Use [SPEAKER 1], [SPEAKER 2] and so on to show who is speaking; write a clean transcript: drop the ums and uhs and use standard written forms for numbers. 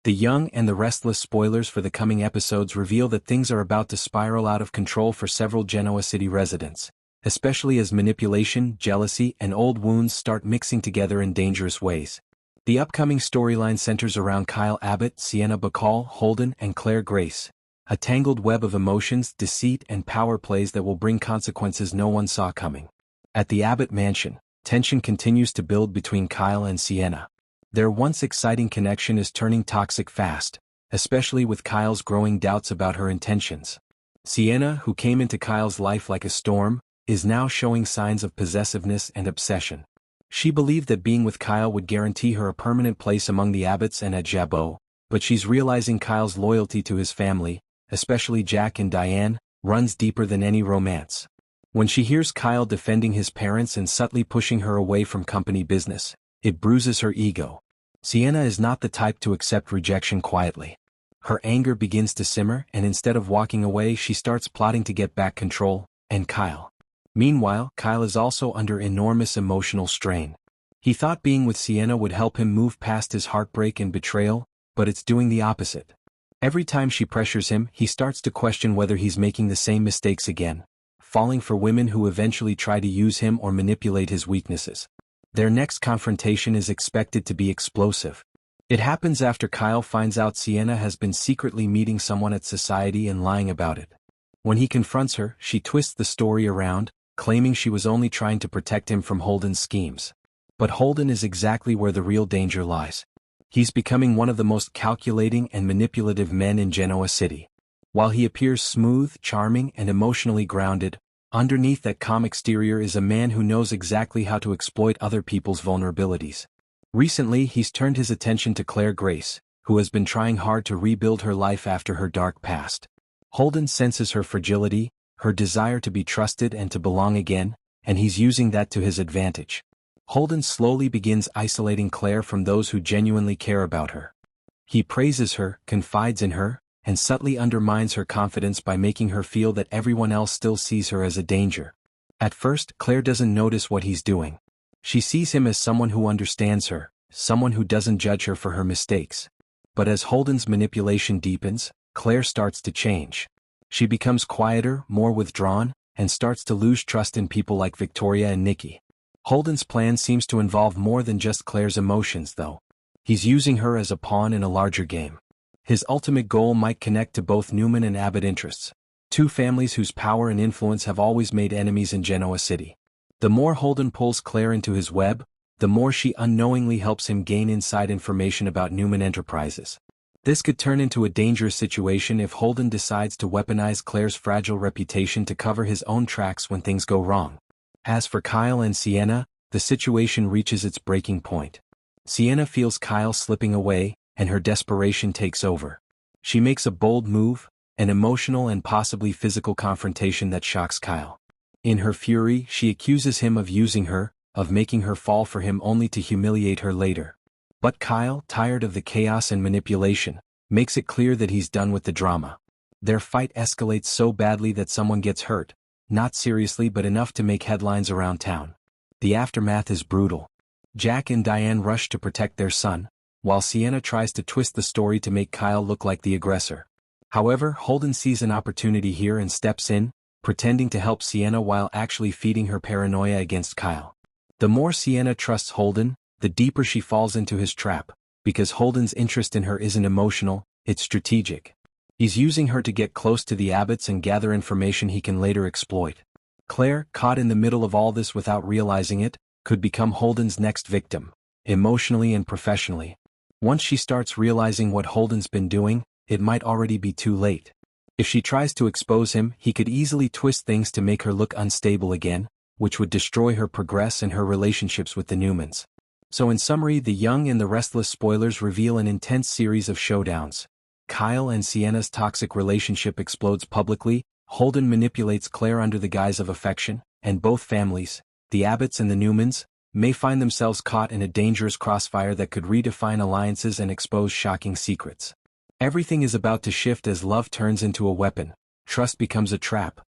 [SPEAKER 1] The Young and the Restless spoilers for the coming episodes reveal that things are about to spiral out of control for several Genoa City residents, especially as manipulation, jealousy, and old wounds start mixing together in dangerous ways. The upcoming storyline centers around Kyle Abbott, Sienna Bacall, Holden, and Claire Grace, a tangled web of emotions, deceit, and power plays that will bring consequences no one saw coming. At the Abbott mansion, tension continues to build between Kyle and Sienna. Their once exciting connection is turning toxic fast, especially with Kyle's growing doubts about her intentions. Sienna, who came into Kyle's life like a storm, is now showing signs of possessiveness and obsession. She believed that being with Kyle would guarantee her a permanent place among the Abbotts and at Jabot, but she's realizing Kyle's loyalty to his family, especially Jack and Diane, runs deeper than any romance. When she hears Kyle defending his parents and subtly pushing her away from company business, it bruises her ego. Sienna is not the type to accept rejection quietly. Her anger begins to simmer, and instead of walking away, she starts plotting to get back control, and Kyle. Meanwhile, Kyle is also under enormous emotional strain. He thought being with Sienna would help him move past his heartbreak and betrayal, but it's doing the opposite. Every time she pressures him, he starts to question whether he's making the same mistakes again, falling for women who eventually try to use him or manipulate his weaknesses. Their next confrontation is expected to be explosive. It happens after Kyle finds out Sienna has been secretly meeting someone at society and lying about it. When he confronts her, she twists the story around, claiming she was only trying to protect him from Holden's schemes. But Holden is exactly where the real danger lies. He's becoming one of the most calculating and manipulative men in Genoa City. While he appears smooth, charming, and emotionally grounded, underneath that calm exterior is a man who knows exactly how to exploit other people's vulnerabilities. Recently, he's turned his attention to Claire Grace, who has been trying hard to rebuild her life after her dark past. Holden senses her fragility, her desire to be trusted and to belong again, and he's using that to his advantage. Holden slowly begins isolating Claire from those who genuinely care about her. He praises her, confides in her, and subtly undermines her confidence by making her feel that everyone else still sees her as a danger. At first, Claire doesn't notice what he's doing. She sees him as someone who understands her, someone who doesn't judge her for her mistakes. But as Holden's manipulation deepens, Claire starts to change. She becomes quieter, more withdrawn, and starts to lose trust in people like Victoria and Nikki. Holden's plan seems to involve more than just Claire's emotions, though. He's using her as a pawn in a larger game. His ultimate goal might connect to both Newman and Abbott interests, two families whose power and influence have always made enemies in Genoa City. The more Holden pulls Claire into his web, the more she unknowingly helps him gain inside information about Newman Enterprises. This could turn into a dangerous situation if Holden decides to weaponize Claire's fragile reputation to cover his own tracks when things go wrong. As for Kyle and Sienna, the situation reaches its breaking point. Sienna feels Kyle slipping away, and her desperation takes over. She makes a bold move, an emotional and possibly physical confrontation that shocks Kyle. In her fury, she accuses him of using her, of making her fall for him only to humiliate her later. But Kyle, tired of the chaos and manipulation, makes it clear that he's done with the drama. Their fight escalates so badly that someone gets hurt, not seriously but enough to make headlines around town. The aftermath is brutal. Jack and Diane rush to protect their son, while Sienna tries to twist the story to make Kyle look like the aggressor. However, Holden sees an opportunity here and steps in, pretending to help Sienna while actually feeding her paranoia against Kyle. The more Sienna trusts Holden, the deeper she falls into his trap, because Holden's interest in her isn't emotional, it's strategic. He's using her to get close to the Abbotts and gather information he can later exploit. Claire, caught in the middle of all this without realizing it, could become Holden's next victim, emotionally and professionally. Once she starts realizing what Holden's been doing, it might already be too late. If she tries to expose him, he could easily twist things to make her look unstable again, which would destroy her progress and her relationships with the Newmans. So in summary, the Young and the Restless spoilers reveal an intense series of showdowns. Kyle and Sienna's toxic relationship explodes publicly, Holden manipulates Claire under the guise of affection, and both families, the Abbotts and the Newmans, may find themselves caught in a dangerous crossfire that could redefine alliances and expose shocking secrets. Everything is about to shift as love turns into a weapon, trust becomes a trap,